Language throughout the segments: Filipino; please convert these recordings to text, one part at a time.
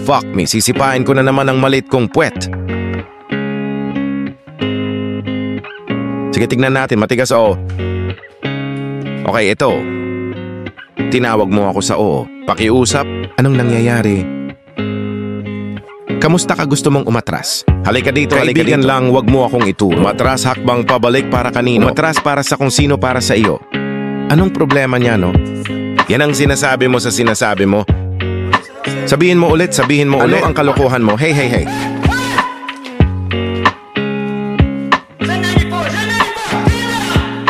Fuck me, sisipain ko na naman ang malit kong puwet. Sige, tignan natin. Matigas, oo. Okay, ito. Tinawag mo ako sa oo. Pakiusap, anong nangyayari? Kamusta ka, gusto mong umatras? Halika dito, halika dito. Kaibigan lang, wag mo akong ituro. Umatras hakbang pabalik para kanino? Umatras para sa kung sino para sa iyo. Anong problema niya, no? Yan ang sinasabi mo sa sinasabi mo. Sabihin mo ulit, sabihin mo ulit. Ano ang kalokohan mo? Hey, hey, hey.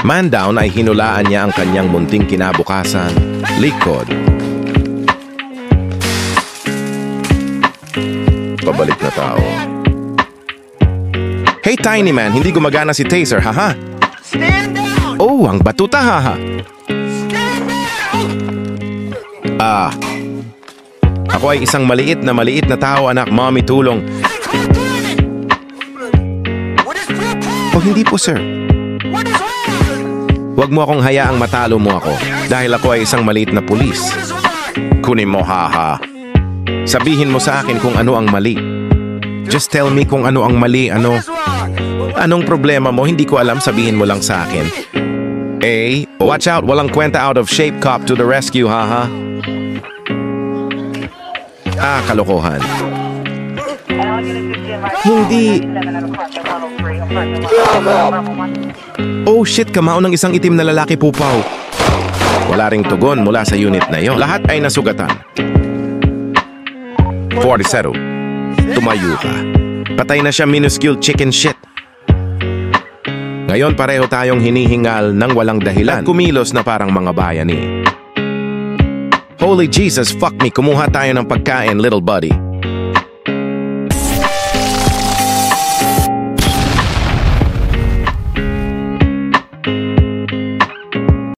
Man down ay hinulaan niya ang kanyang munting kinabukasan. Likod. Pabalik na tao. Hey Tiny Man, hindi gumagana si Taser, haha. Oh, ang batuta, haha. Ako ay isang maliit na tao, anak. Mommy, tulong. Oh, hindi po, sir. Huwag mo akong hayaang matalo mo ako dahil ako ay isang maliit na pulis. Kunin mo, haha. Sabihin mo sa akin kung ano ang mali. Just tell me kung ano ang mali, ano. Anong problema mo? Hindi ko alam, sabihin mo lang sa akin. Watch out, walang kwenta, out of shape cop to the rescue, haha. Kalokohan. Hindi. Oh shit, kamao ng isang itim na lalaki, pupaw. Wala ring tugon mula sa unit na yon. Lahat ay nasugatan. 40. Tumayo ka. Patay na siya, minuscule chicken shit. Ngayon pareho tayong hinihingal ng walang dahilan. At kumilos na parang mga bayani. Holy Jesus, fuck me, kumuha tayo ng pagkain, little buddy.